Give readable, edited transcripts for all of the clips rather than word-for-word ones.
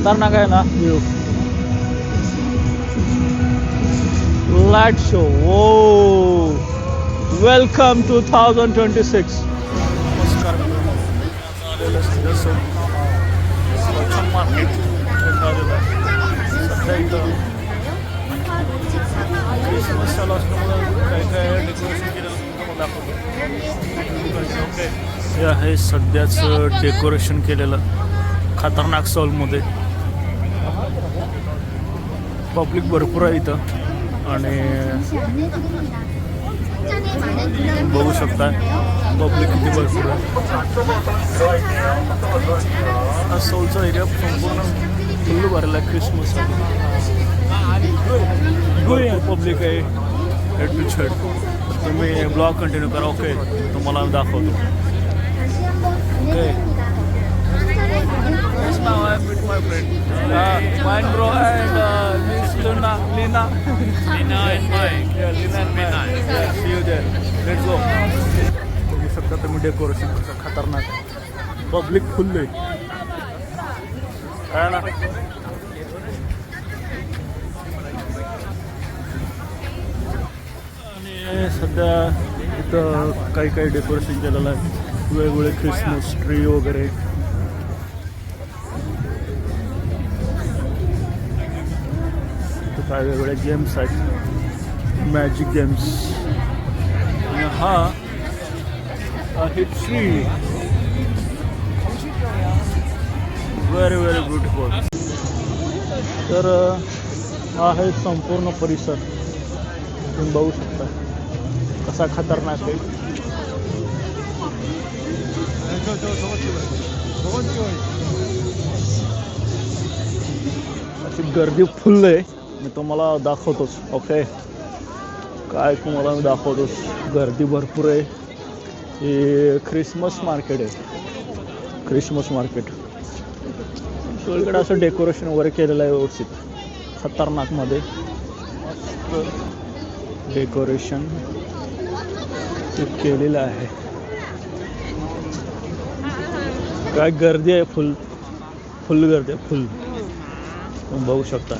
खतरनाक आहे ना view. Light show. Oh welcome 2026. नमस्कार मित्रांनो, आलेलं सध्या मार्केट आलेलं आहे. सध्या इथं क्रिसमस चालू असल्यामुळं काय काय डेकोरेशन केलेलं तुम्हाला दाखवतो. ओके, हे आहे सध्याच डेकोरेशन केलेलं खतरनाक सॉलमध्ये. पब्लिक भरपूर आहे इथं आणि बघू शकता पब्लिक किती भरपूर आहे. हा सौलचा एरिया संपूर्ण फुल्ल भरला आहे क्रिसमस. पब्लिक आहे हेड टू हेड. तुम्ही ब्लॉग कंटिन्यू करा. ओके, तुम्हाला दाखवतो. Okay, now I am with my friend, mine bro and Miss Lina and Mike. Yeah, Lina and Mike. Yeah, see you there. Let's go. बघू शकता तुम्ही decoration कसं खतरनाक आहे. पब्लिक फुल आहे ना. आणि सध्या इथं काही डेकोरेशन केलेलं आहे. वेगवेगळे ख्रिसमस ट्री वगैरे. काय वेगवेगळे गेम्स आहेत, मॅजिक गेम्स. आणि हा आहे ट्री. Very very beautiful. तर हा आहे संपूर्ण परिसर. तुम्ही बघू शकता कसा खतरनाक आहे. अशी गर्दी फुल आहे. मी तुम्हाला दाखवतोच. ओके, काय तुम्हाला मी दाखवतोच. गर्दी भरपूर आहे. हे ख्रिसमस मार्केट आहे. ख्रिसमस मार्केट सगळीकडे असं डेकोरेशन वगैरे केलेलं आहे व्यवस्थित खतरनाकमध्ये. डेकोरेशन केलेलं आहे. काय गर्दी आहे. फुल गर्दी आहे. फुल तुम्ही बघू शकता.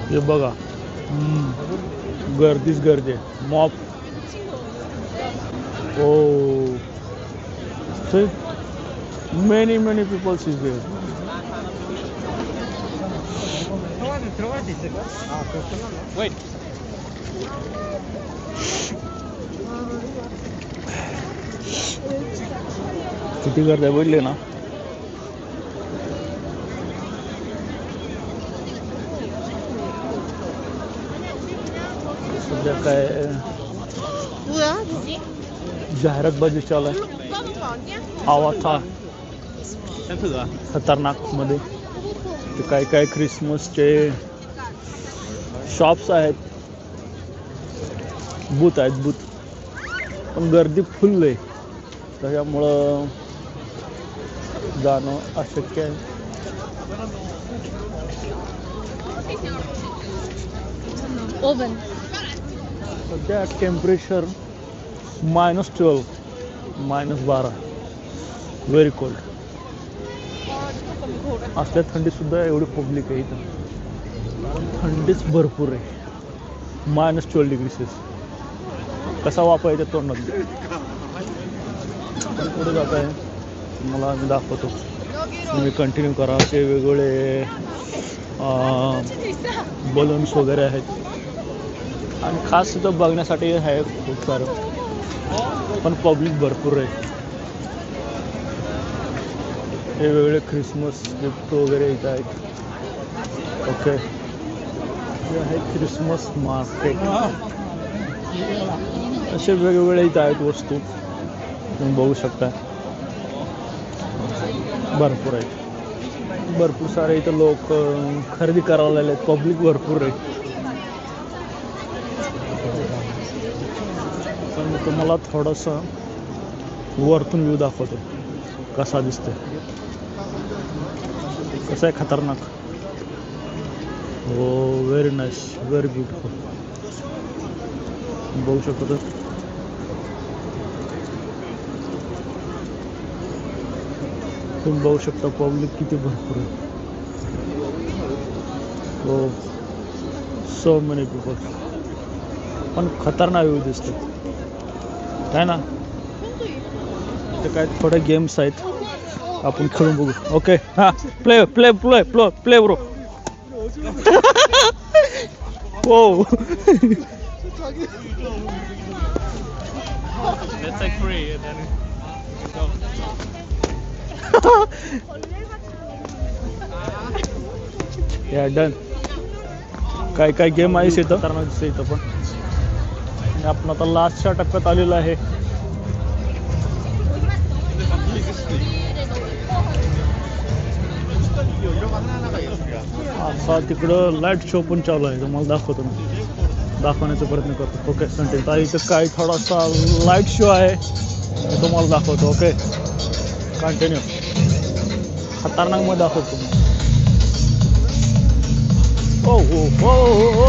हे बघा, गर्दीच गर्दी आहे. मॉप. ओ many people is there. Wait. किती गर्दी बघले ना. सध्या काय जाहिरातबाजी चालू आहे. आवाज खतरनाक मध्ये. ते काय ख्रिसमसचे शॉप्स आहेत, बूथ आहेत, पण गर्दी फुल आहे. त्याच्यामुळं जाणं अशक्य आहे. ओव्हन सध्या टेम्परेचर -12 -12. Very cold. असल्या थंडीसुद्धा एवढी पब्लिक आहे इथं. थंडीच भरपूर आहे. -12 डिग्री सेल्सिअस. कसा वापा येते तोंडात. पुढे जात आहे मला मी दाखवतो. तुम्ही कंटिन्यू करा. ते वेगवेगळे बलून्स वगैरे आहेत आणि खास तिथं बघण्यासाठी आहे खूप सारं, पण पब्लिक भरपूर आहे. हे वेगवेगळे ख्रिसमस गिफ्ट वगैरे इथं आहेत. ओके, हे आहे ख्रिसमस मार्केट. असे वेगवेगळे इथं आहेत वस्तू. तुम्ही बघू शकता भरपूर आहेत. भरपूर सारे इथं लोक खरेदी करायला आले आहेत. पब्लिक भरपूर आहे. तर मी तुम्हाला थोडंसं वरतून व्ह्यू दाखवतो कसा दिसतोय. कसं आहे खतरनाक. हो, व्हेरी नाईस, व्हेरी ब्युटिफुल. बघू शकतो तर तुम्ही बघू शकता पब्लिक किती भरपूर आहे. हो, सो मेनी पीपल. पण खतरनाक व्ह्यू दिसतात काय ना. ते काय थोडे गेम्स आहेत, आपण खेळून बघू. ओके, हा, play play play play play bro. हो. That's like free and then go. या डन. काय काय गेम आहे इथं तर दिसतं इथं पण. आणि आपण आता लास्टच्या टप्प्यात आलेलो आहे. आता तिकडं लाईट शो पण चालू आहे, तुम्हाला दाखवतो मी, दाखवण्याचा प्रयत्न करतो. ओके संटे, तर इथं काय थोडासा लाईट शो आहे, मी तुम्हाला दाखवतो. Okay, continue. खतरनाक मध्ये दाखवतो मी. ओ हो हो हो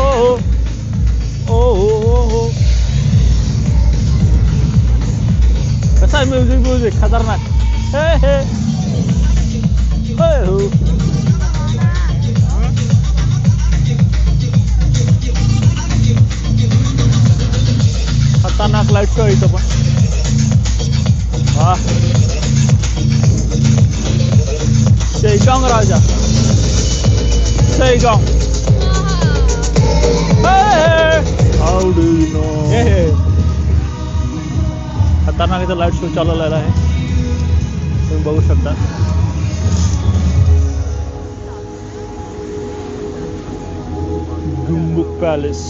हो हो हो. कसा आहे म्युझिक, म्युझिक खतरनाक. हे हे हो. खतरनाक लाईट शो इथं पण. हा, शेगाव राजा, Shegaon. How do you know? खतरनाक इथं लाईट शो चालवलेला आहे, तुम्ही बघू शकता. जुम्बुक पॅलेस.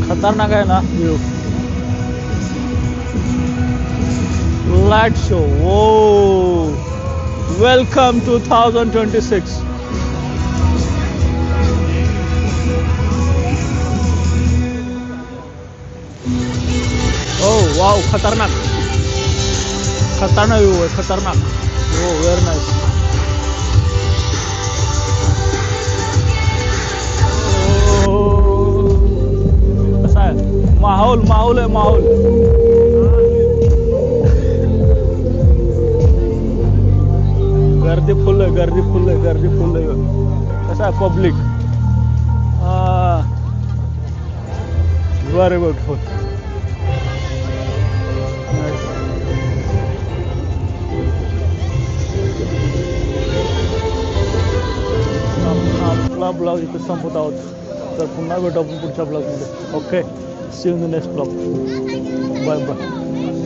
खतरनाक आहे ना view. Light show. Oh, welcome 2026. Oh wow, खतरनाक खतरनाक व्ह्यू आहे, खतरनाक. हो, व्हेरी नाईस. कसा आहे माहोल, माहोल आहे माहोल. गर्दी फुल आहे, गर्दी फुल आहे, गर्दी फुल आहे. कसं आहे पब्लिक. Very beautiful. आपला ब्लॉग इथे संपत आहोत, तर पुन्हा भेटू आपण पुढच्या ब्लॉगमध्ये. Okay, see you in the next blog. Bye bye.